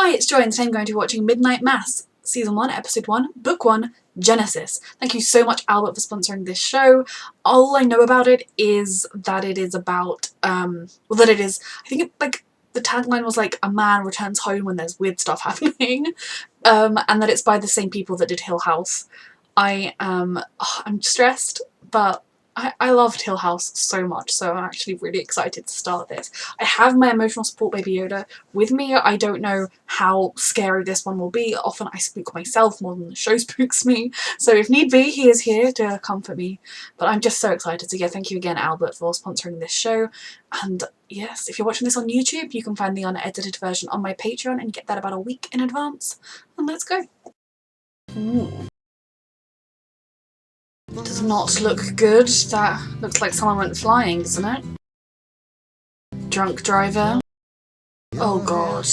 Hi, it's Joy and today I'm going to be watching Midnight Mass, Season 1, Episode 1, Book 1, Genesis. Thank you so much, Albert, for sponsoring this show. All I know about it is that it is about, I think the tagline was like, a man returns home when there's weird stuff happening, and that it's by the same people that did Hill House. I'm stressed, but I loved Hill House so much, so I'm actually really excited to start this. I have my emotional support Baby Yoda with me. I don't know how scary this one will be. Often I spook myself more than the show spooks me, so if need be, he is here to comfort me. But I'm just so excited. So yeah, thank you again, Albert, for sponsoring this show. And yes, if you're watching this on YouTube, you can find the unedited version on my Patreon and get that about a week in advance. And let's go. Ooh. Does not look good. That looks like someone went flying, doesn't it? Drunk driver. Oh god.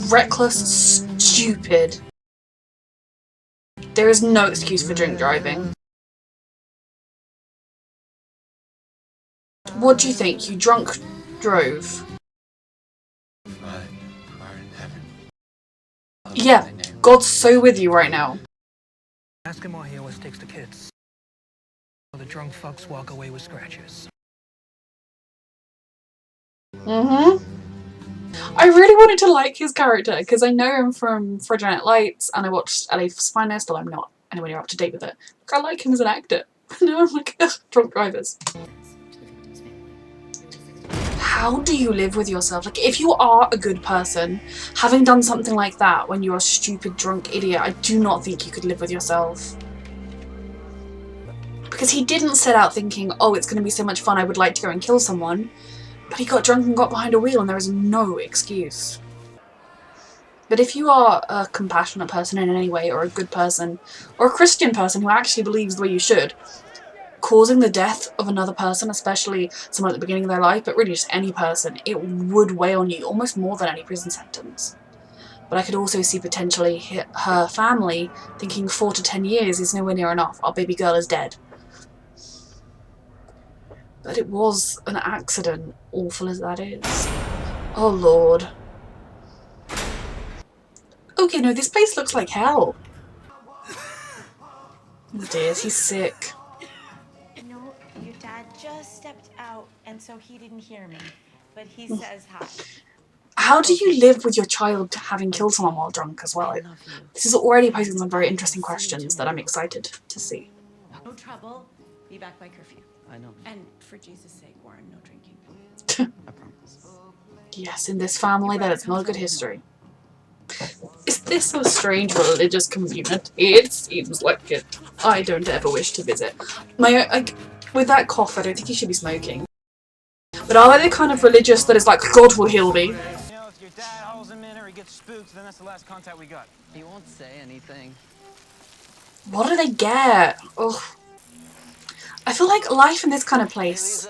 Reckless, stupid. There is no excuse for drink driving. What do you think? You drunk drove? Yeah, God's so with you right now. Ask him why he always takes the kids. The drunk fucks walk away with scratches. I really wanted to like his character because I know him from Friday Night Lights and I watched LA's Finest, although I'm not anywhere near up to date with it. I like him as an actor. Now I'm like, ugh, drunk drivers. How do you live with yourself? Like, if you are a good person, having done something like that when you're a stupid drunk idiot, I do not think you could live with yourself. Because he didn't set out thinking, oh, it's going to be so much fun, I would like to go and kill someone. But he got drunk and got behind a wheel and there is no excuse. But if you are a compassionate person in any way, or a good person, or a Christian person who actually believes the way you should, causing the death of another person, especially someone at the beginning of their life, but really just any person, it would weigh on you almost more than any prison sentence. But I could also see potentially her family thinking 4 to 10 years is nowhere near enough, our baby girl is dead. But it was an accident, awful as that is. Oh lord. Okay, no, this place looks like hell. Oh dear, he's sick. No, your dad just stepped out, and so he didn't hear me. But he says hi. How do you live with your child having killed someone while drunk as well? This is already posing some very interesting questions that I'm excited to see. No trouble. Be back by curfew. I know. And for Jesus' sake, Warren, no drinking. I promise. Yes, in this family, that is not a good history. Is this a strange religious community? It seems like it. I don't ever wish to visit. With that cough, I don't think you should be smoking. But are they the kind of religious that is like, God will heal me? You know, if your dad hauls him in or he gets spooked, then that's the last contact we got. He won't say anything. What do they get? Ugh. I feel like life in this kind of place.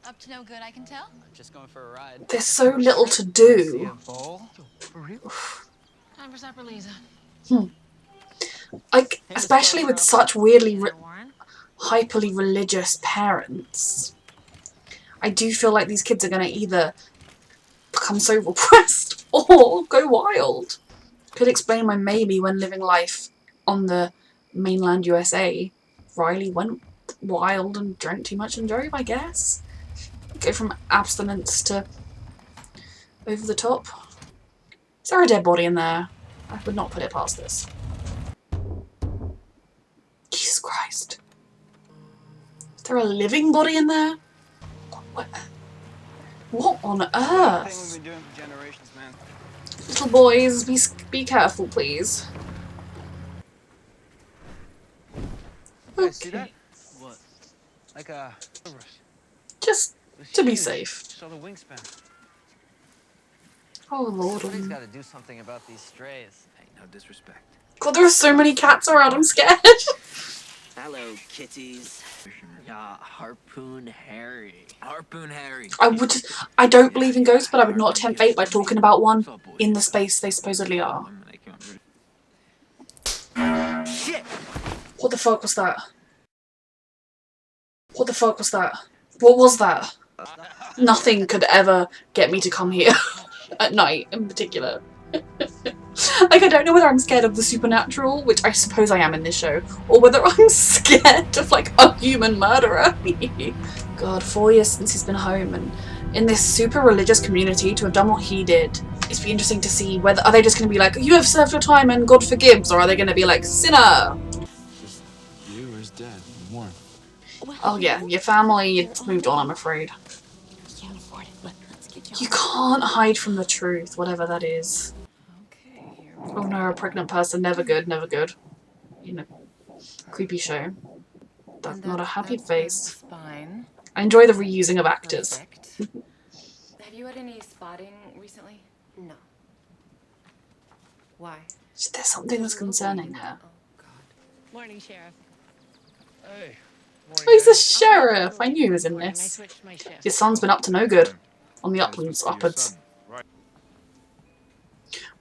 Up to no good, I can tell. I'm just going for a ride. There's so little to do. Time for supper, Lisa. Like, especially with such weirdly hyperly religious parents. I do feel like these kids are going to either become so repressed or go wild. Could explain why maybe when living life on the mainland USA, Riley went wild and drank too much and drove, I guess. Go from abstinence to over the top. Is there a dead body in there? I would not put it past this. Jesus Christ. Is there a living body in there? What on earth? We've been doing for generations, man. Little boys, be careful, please. Okay. See that? Okay. What? Like a... Just to be safe. Saw the wingspan. Oh lord. Somebody's got to do something about these strays. Hey, no disrespect. God, there are so many cats around, I'm scared. Hello, kitties. Harpoon Harry. Harpoon Harry. I don't believe in ghosts, but I would not tempt fate by talking about one in the space they supposedly are. Shit! What the fuck was that? What the fuck was that? What was that? Nothing could ever get me to come here at night in particular. Like, I don't know whether I'm scared of the supernatural, which I suppose I am in this show, or whether I'm scared of, like, a human murderer. God, 4 years since he's been home, and in this super religious community, to have done what he did, it's be interesting to see whether, are they just going to be like, you have served your time and God forgives, or are they going to be like, sinner? Just you or his dad, more. Oh yeah, your family, it's moved on, I'm afraid. Can't afford it, but let's get You can't hide from the truth, whatever that is. Okay, here. Oh no, a pregnant person, never good, never good. You know, creepy show. That's not a happy face. Spine. I enjoy the reusing of actors. Perfect. Have you had any spotting recently? No. Why? There's something that's concerning her. Oh, God. Morning, Sheriff. Hey. Oh, he's the sheriff! I knew he was in I this. switched my shift. Your son's been up to no good. On the upwards.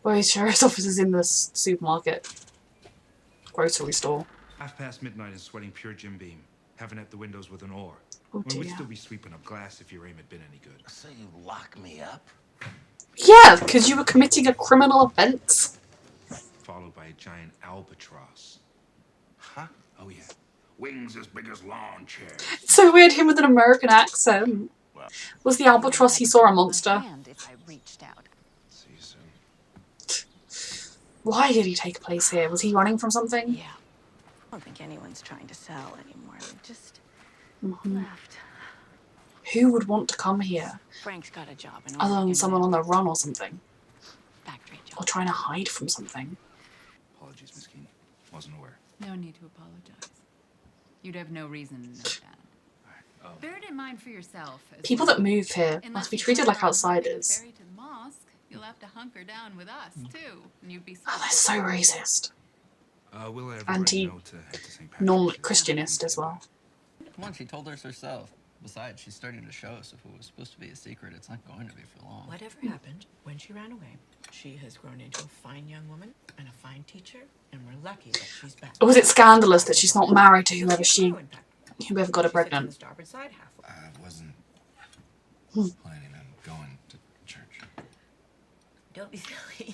Well, his sheriff's office is in the supermarket. Grocery store. midnight and sweating pure Jim Beam. Having at the windows with an oar. Oh When we'd dear. still be sweeping up glass if your aim had been any good. So you lock me up? Yeah, because you were committing a criminal offence. Followed by a giant albatross. Huh? Oh yeah. Wings as big as lawn chairs. It's so weird, him with an American accent. Was the albatross he saw a monster? If I reached out. See you soon. Why did he take place here? Was he running from something? Yeah. I don't think anyone's trying to sell anymore. They just Mhm. left. Who would want to come here? Frank's got a job in Other than Oregon. someone on the run or something? Factory Or job. trying to hide from something? Apologies, Miss Keeney. Wasn't aware. No need to apologize. You'd have no reason to know that. Bear it in mind for yourself. as People well. that move here Unless must be you treated plan like on hopping the outsiders. ferry to the mosque, you'll have to hunker down with us too, and you'd be. Oh, they're so racist. We'll let everybody know to head to St. Patrick's. Non-Christianist as well. Come on, she told us herself. Besides, she's starting to show us if it was supposed to be a secret, it's not going to be for long. Whatever happened when she ran away, she has grown into a fine young woman and a fine teacher, and we're lucky that she's back. Or was it scandalous that she's not married to whoever Whoever got her She sits on pregnant? the starboard side half. I wasn't planning on going to church. Don't be silly.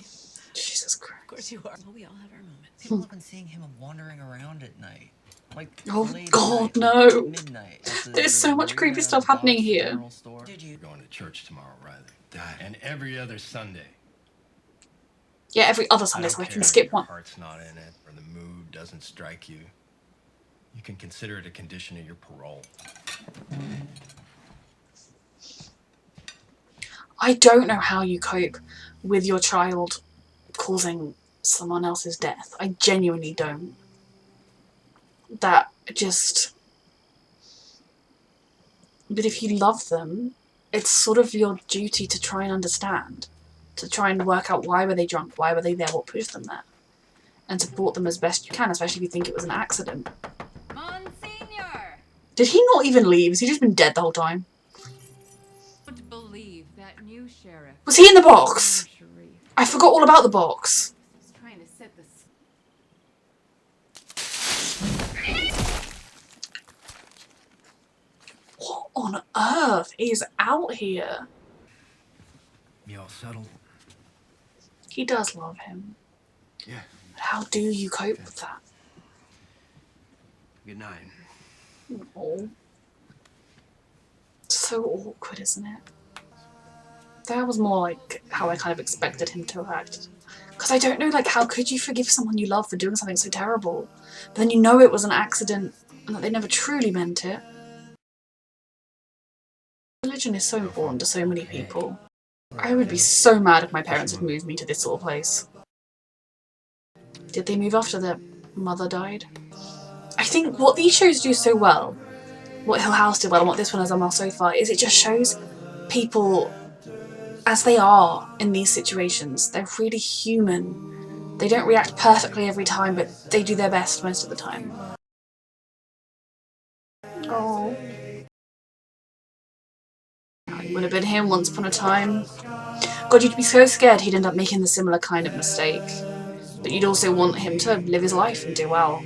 Jesus Of Christ. course you are. Well, we all have our moments. People have been seeing him wandering around at night. Like, Oh, late God, at night, no. Midnight. at the There's so much marina, creepy stuff the happening docks, the here. general store. Did you? We're going to church tomorrow, Riley. And every other Sunday. Yeah, every other I Sunday, don't so I care can if skip your one. heart's not in it, or the mood doesn't strike you. You can consider it a condition of your parole. I don't know how you cope with your child causing someone else's death. I genuinely don't. That just... But if you love them, it's sort of your duty to try and understand. To try and work out why were they drunk, why were they there, what pushed them there. And support them as best you can, especially if you think it was an accident. Monsignor! Did he not even leave? Has he just been dead the whole time? Don't believe that new sheriff. Was he in the box? Sharif. I forgot all about the box. He's trying to set this. What on earth is out here? You all settled? He does love him. Yeah. But how do you cope with that? Good night. Oh. So awkward, isn't it? That was more like how I kind of expected him to act. Because I don't know, like, how could you forgive someone you love for doing something so terrible? But then you know it was an accident and that they never truly meant it. Religion is so important to so many people. I would be so mad if my parents had moved me to this sort of place. Did they move after their mother died? I think what these shows do so well, what Hill House did well and what this one has done well so far, is it just shows people as they are in these situations. They're really human. They don't react perfectly every time, but they do their best most of the time. Oh. It would have been him once upon a time. God, you'd be so scared he'd end up making the similar kind of mistake. But you'd also want him to live his life and do well.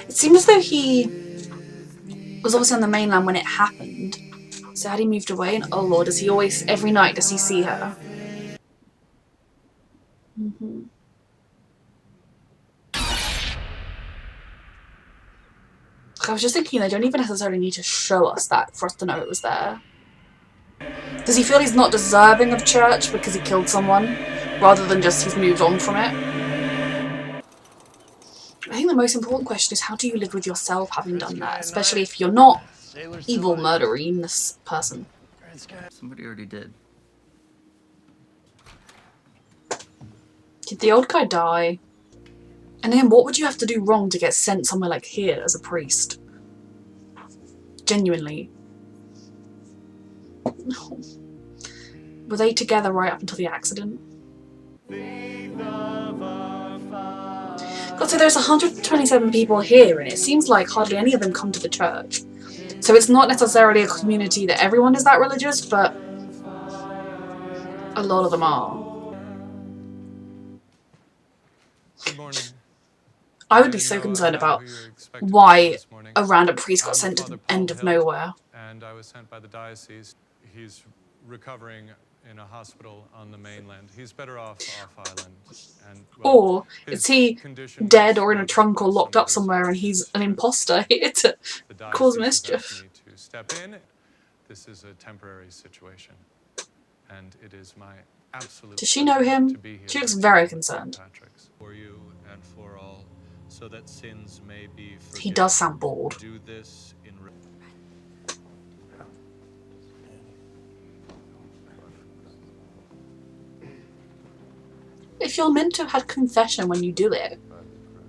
It seemed as though he was obviously on the mainland when it happened, So had he moved away? And oh lord, does he always, every night, does he see her? I was just thinking they don't even necessarily need to show us that for us to know it was there. Does he feel he's not deserving of church because he killed someone, rather than just he's moved on from it? I think the most important question is, how do you live with yourself having done that, especially if you're not evil, murdering this person? Somebody already did. Did the old guy die? And then what would you have to do wrong to get sent somewhere like here as a priest? Genuinely. No. Were they together right up until the accident? God, so there's 127 people here, and it seems like hardly any of them come to the church. So it's not necessarily a community that everyone is that religious, but a lot of them are. Good morning. I would be so concerned about why a random priest got sent to the end of nowhere. And I was sent by the diocese. He's recovering in a hospital on the mainland. He's better off island. And, well, Or is he dead or in a trunk or locked up somewhere and he's an imposter here to cause mischief? To step in. This is a temporary situation, and it is my absolute. Does she know him? She looks very concerned. For you and for all, so that sins may be forgiven. He does sound bored. Do this in. If you're meant to have had confession when you do it,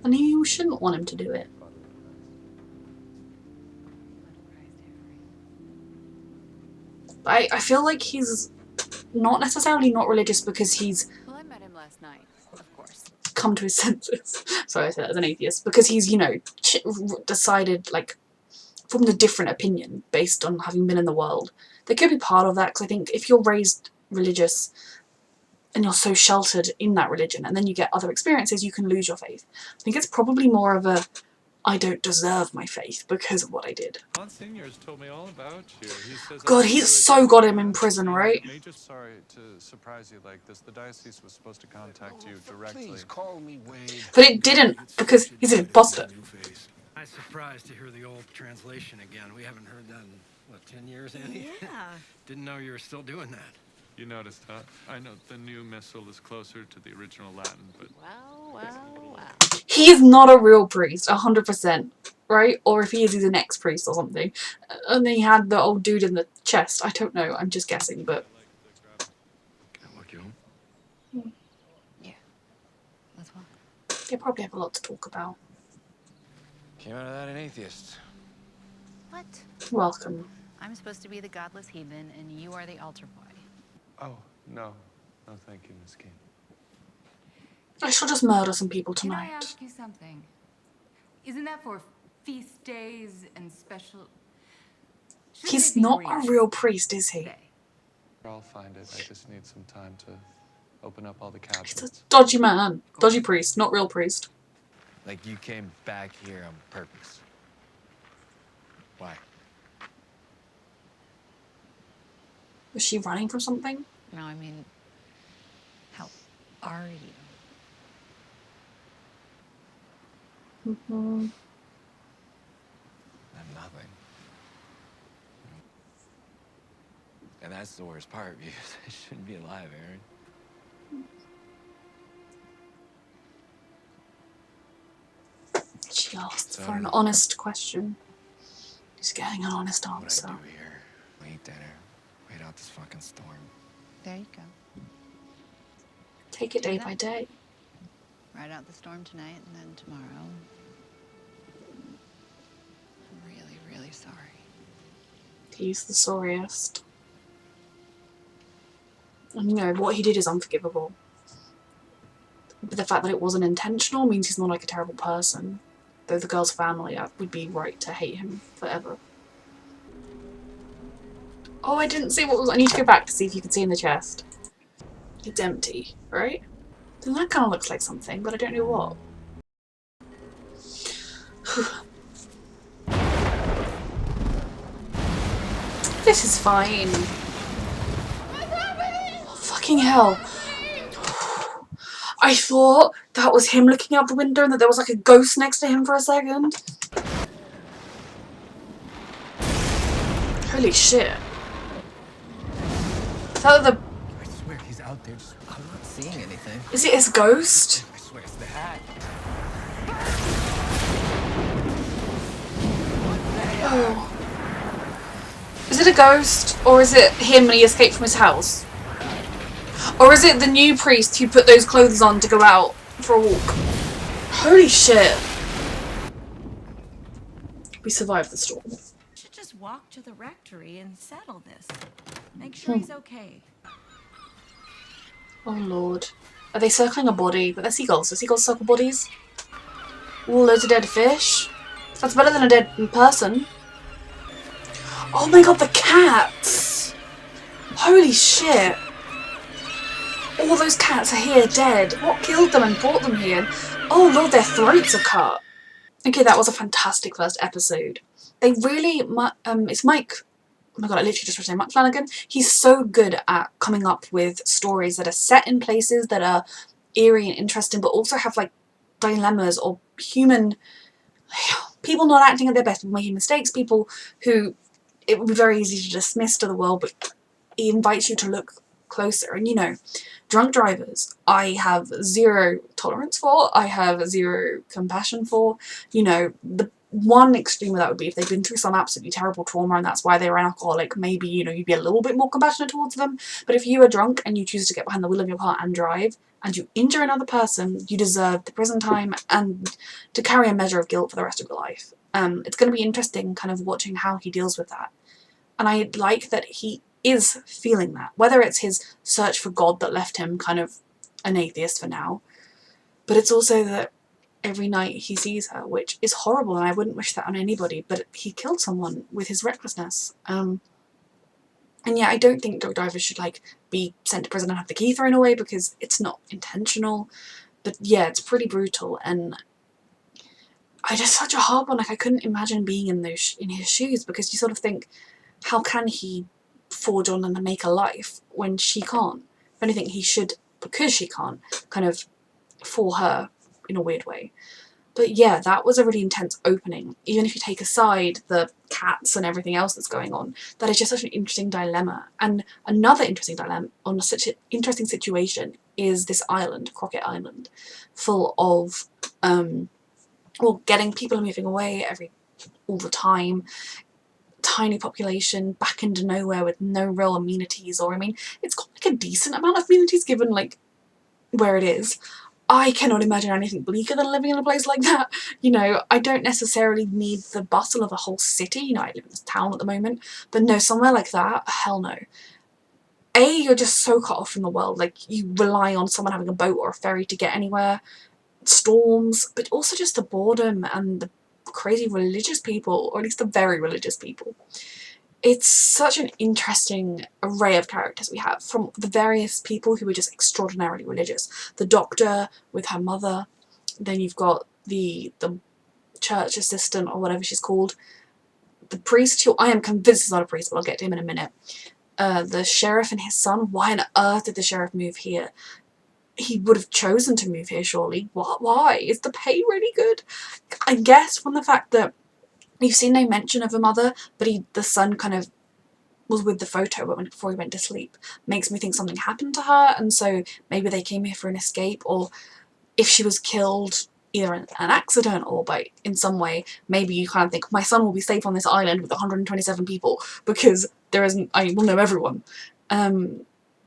then you shouldn't want him to do it. I feel like he's not necessarily not religious because he's Well, I met him last night, of course. come to his senses. Sorry, I said that as an atheist. Because he's, you know, decided, like, formed a different opinion based on having been in the world. There could be part of that, because I think if you're raised religious and you're so sheltered in that religion, and then you get other experiences, you can lose your faith. I think it's probably more of a, I don't deserve my faith because of what I did. Monsignor's told me all about you. He says God, he's so got him in prison, right? Just sorry to surprise you like this. The diocese was supposed to contact you directly. Please call me Wade. But it didn't, because he's an imposter. I'm surprised to hear the old translation again. We haven't heard that in, what, 10 years, Annie? Yeah. Didn't know you were still doing that. You noticed, huh? I know the new missal is closer to the original Latin, but Wow. He is not a real priest, 100%, right? Or if he is, he's an ex-priest or something. And then he had the old dude in the chest. I don't know, I'm just guessing, but... Can I walk you home? Yeah. Let's walk. They probably have a lot to talk about. Came out of that an atheist. What? Welcome. I'm supposed to be the godless heathen, and you are the altar boy. oh no, thank you, Miss Keene. I shall just murder some people Can I tonight. ask you something? Isn't that for feast days and special... Shouldn't He's it be not real a real priest, is he? today? I'll find it. I just need some time to open up all the He's a cabinets. dodgy man. Dodgy priest, not real priest. Like you came back here on purpose. Why? Was she running from something? No, I mean, how are you? Mm-hmm. I'm nothing. And that's the worst part, because I shouldn't be alive, Aaron. She asked So for an I- honest question. She's getting an honest What answer. I do here, we eat dinner, wait out this fucking storm. There you go. Take it day by day. Ride out the storm tonight, and then tomorrow. I'm really, really sorry. He's the sorriest. And you know, what he did is unforgivable. But the fact that it wasn't intentional means he's not like a terrible person. Though the girl's family would be right to hate him forever. Oh, I didn't see what was... I need to go back to see if you can see in the chest. It's empty, right? Then that kind of looks like something, but I don't know what. this is fine. Oh, fucking hell. I thought that was him looking out the window and that there was like a ghost next to him for a second. Holy shit. Is that the... I swear he's out there. I'm not seeing anything. Is it his ghost? I swear it's the hat. Oh. Is it a ghost? Or is it him and he escaped from his house? Or is it the new priest who put those clothes on to go out for a walk? Holy shit. We survived the storm. Should just walk to the rectory and settle this. Make sure he's okay. Oh lord. Are they circling a body? But they're seagulls. Do seagulls circle bodies? Ooh, loads of dead fish. That's better than a dead person. Oh my god, the cats! Holy shit. All those cats are here dead. What killed them and brought them here? Oh lord, their throats are cut. Okay, that was a fantastic first episode. They really, it's Mike, oh my god, I literally just want to say Mike Flanagan. He's so good at coming up with stories that are set in places that are eerie and interesting, but also have like dilemmas or human, people not acting at their best, people making mistakes, people who it would be very easy to dismiss to the world, but he invites you to look closer. And you know, drunk drivers, I have zero tolerance for, I have zero compassion for. You know, the one extreme of that would be if they've been through some absolutely terrible trauma and that's why they're an alcoholic, maybe, you know, you'd be a little bit more compassionate towards them. But if you are drunk and you choose to get behind the wheel of your car and drive, and you injure another person, you deserve the prison time and to carry a measure of guilt for the rest of your life. It's going to be interesting kind of watching how he deals with that. And I like that he is feeling that. Whether it's his search for God that left him kind of an atheist for now, but it's also that every night he sees her, which is horrible and I wouldn't wish that on anybody, but he killed someone with his recklessness. And yeah, I don't think drunk drivers should like be sent to prison and have the key thrown away because it's not intentional. But yeah, it's pretty brutal, and I just such a hard one. Like I couldn't imagine being in his shoes, because you sort of think, how can he forge on and make a life when she can't? If anything, he should, because she can't, kind of for her in a weird way. But yeah, that was a really intense opening. Even if you take aside the cats and everything else that's going on, that is just such an interesting dilemma. And another interesting dilemma on such an interesting situation is this island, Crockett Island, full of, well, getting people moving away all the time, tiny population, back into nowhere with no real amenities, or I mean, it's got like a decent amount of amenities given like where it is. I cannot imagine anything bleaker than living in a place like that. You know, I don't necessarily need the bustle of a whole city. You know, I live in this town at the moment. But no, somewhere like that, hell no. You're just so cut off from the world. Like, you rely on someone having a boat or a ferry to get anywhere. Storms, but also just the boredom and the crazy religious people, or at least the very religious people. It's such an interesting array of characters we have, from the various people who are just extraordinarily religious. The doctor with her mother, then you've got the church assistant or whatever she's called, the priest, who I am convinced is not a priest, but I'll get to him in a minute, the sheriff and his son. Why on earth did the sheriff move here? He would have chosen to move here, surely. Why? Is the pay really good? I guess from the fact that you've seen no mention of a mother, but the son kind of was with the photo before he went to sleep. Makes me think something happened to her, and so maybe they came here for an escape, or if she was killed either in an accident or in some way, maybe you kind of think, my son will be safe on this island with 127 people, because I will know everyone.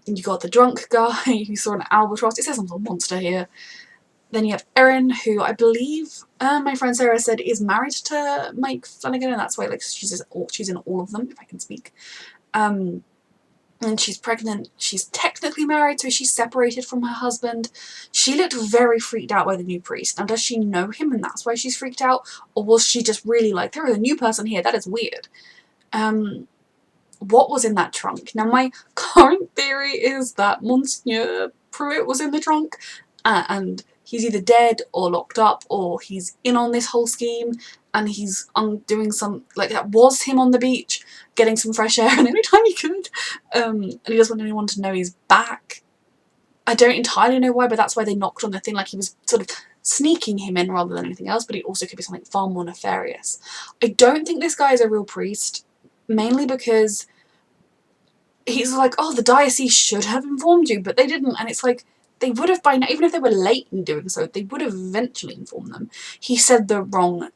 You got the drunk guy who saw an albatross. It says I'm a monster here. Then you have Erin, who I believe my friend Sarah said is married to Mike Flanagan, and that's why like she's in all of them, if I can speak. And she's pregnant. She's technically married, so she's separated from her husband. She looked very freaked out by the new priest. Now, does she know him and that's why she's freaked out? Or was she just really like, there is a new person here, that is weird. What was in that trunk? Now, my current theory is that Monsieur Pruitt was in the trunk, and he's either dead or locked up, or he's in on this whole scheme and he's doing some, like, that was him on the beach getting some fresh air and every time he could, and he doesn't want anyone to know he's back. I don't entirely know why, but that's why they knocked on the thing, like he was sort of sneaking him in rather than anything else, but it also could be something far more nefarious. I don't think this guy is a real priest, mainly because he's like, oh, the diocese should have informed you, but they didn't, and it's like, they would have by now, even if they were late in doing so, they would have eventually informed them. He said the wrong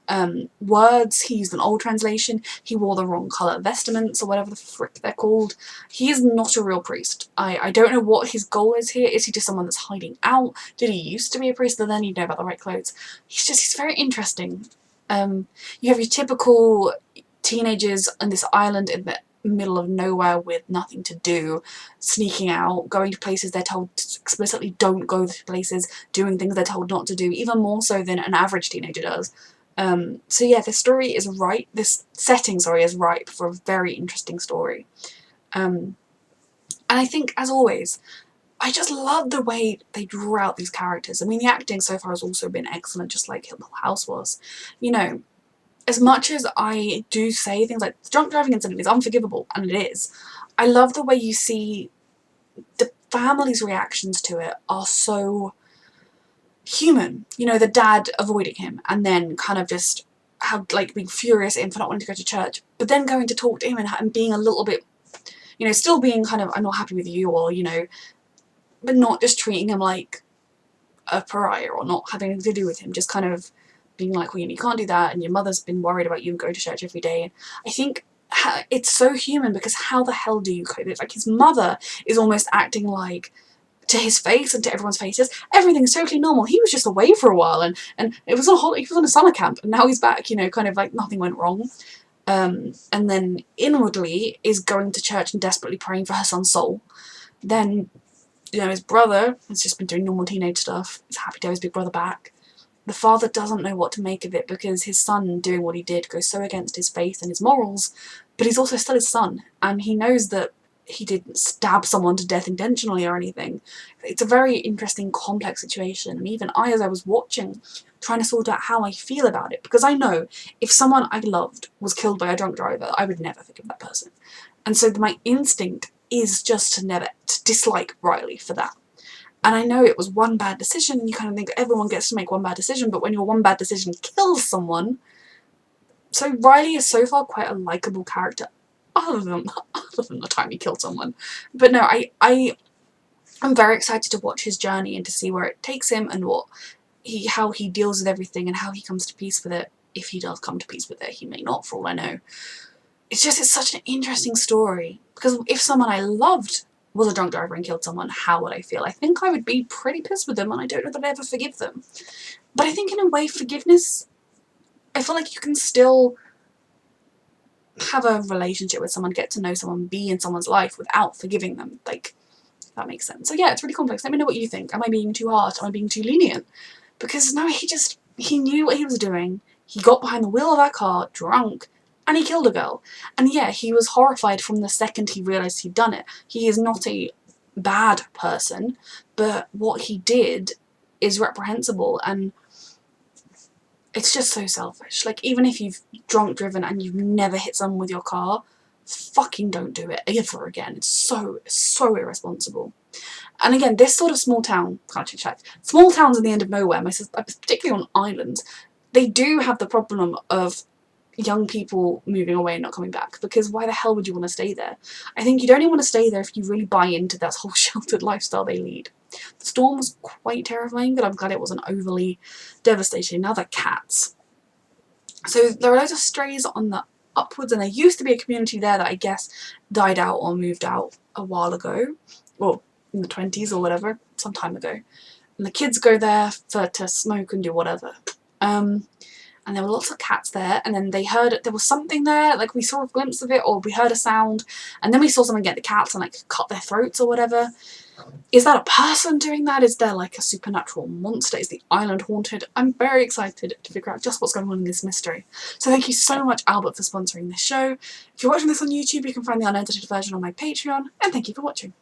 words, he used an old translation, he wore the wrong colour vestments, or whatever the frick they're called. He is not a real priest. I don't know what his goal is here. Is he just someone that's hiding out? Did he used to be a priest and then he'd know about the right clothes? He's very interesting. You have your typical teenagers on this island in the middle of nowhere with nothing to do, sneaking out, going to places they're told explicitly don't go to places, doing things they're told not to do, even more so than an average teenager does. So yeah, this setting is ripe for a very interesting story. And I think, as always, I just love the way they draw out these characters. I mean, the acting so far has also been excellent, just like Hill House was. You know, as much as I do say things like the drunk driving incident is unforgivable, and it is, I love the way you see the family's reactions to it are so human. You know, the dad avoiding him and then kind of just being furious at him for not wanting to go to church, but then going to talk to him and being a little bit, you know, still being kind of, I'm not happy with you, or, you know, but not just treating him like a pariah or not having anything to do with him, just kind of being like, well, you can't do that, and your mother's been worried about you and going to church every day. And I think it's so human, because how the hell do you cope? It's like his mother is almost acting like, to his face and to everyone's faces, everything's totally normal. He was just away for a while, and it was he was on a summer camp, and now he's back, you know, kind of like nothing went wrong. And then inwardly is going to church and desperately praying for her son's soul. Then, you know, his brother has just been doing normal teenage stuff. He's happy to have his big brother back. The father doesn't know what to make of it, because his son doing what he did goes so against his faith and his morals, but he's also still his son, and he knows that he didn't stab someone to death intentionally or anything. It's a very interesting, complex situation, and even I, as I was watching, trying to sort out how I feel about it, because I know if someone I loved was killed by a drunk driver, I would never forgive that person. And so my instinct is just to dislike Riley for that. And I know it was one bad decision, and you kind of think everyone gets to make one bad decision, but when your one bad decision kills someone... So Riley is so far quite a likeable character, other than the time he killed someone. But no, I'm very excited to watch his journey and to see where it takes him, and how he deals with everything, and how he comes to peace with it. If he does come to peace with it, he may not, for all I know. It's such an interesting story, because if someone I loved was a drunk driver and killed someone, how would I feel? I think I would be pretty pissed with them, and I don't know that I'd ever forgive them. But I think in a way, forgiveness, I feel like you can still have a relationship with someone, get to know someone, be in someone's life without forgiving them. Like, that makes sense. So yeah, it's really complex. Let me know what you think. Am I being too harsh? Am I being too lenient? Because no, he knew what he was doing. He got behind the wheel of that car, drunk, and he killed a girl. And yeah, he was horrified from the second he realised he'd done it. He is not a bad person, but what he did is reprehensible, and it's just so selfish. Like, even if you've drunk driven and you've never hit someone with your car, fucking don't do it ever again. It's so irresponsible. And again, this sort of small town, small towns in the end of nowhere, particularly on islands, they do have the problem of young people moving away and not coming back, because why the hell would you want to stay there? I think you'd only want to stay there if you really buy into that whole sheltered lifestyle they lead. The storm was quite terrifying, but I'm glad it wasn't overly devastating. Now they're cats. So there are loads of strays on the upwards, and there used to be a community there that I guess died out or moved out a while ago, or in the 20s or whatever, some time ago. And the kids go there to smoke and do whatever. And there were lots of cats there, and then they heard there was something there, like we saw a glimpse of it, or we heard a sound, and then we saw someone get the cats and like cut their throats or whatever. Is that a person doing that? Is there like a supernatural monster? Is the island haunted? I'm very excited to figure out just what's going on in this mystery. So thank you so much, Albert, for sponsoring this show. If you're watching this on YouTube, you can find the unedited version on my Patreon, and thank you for watching.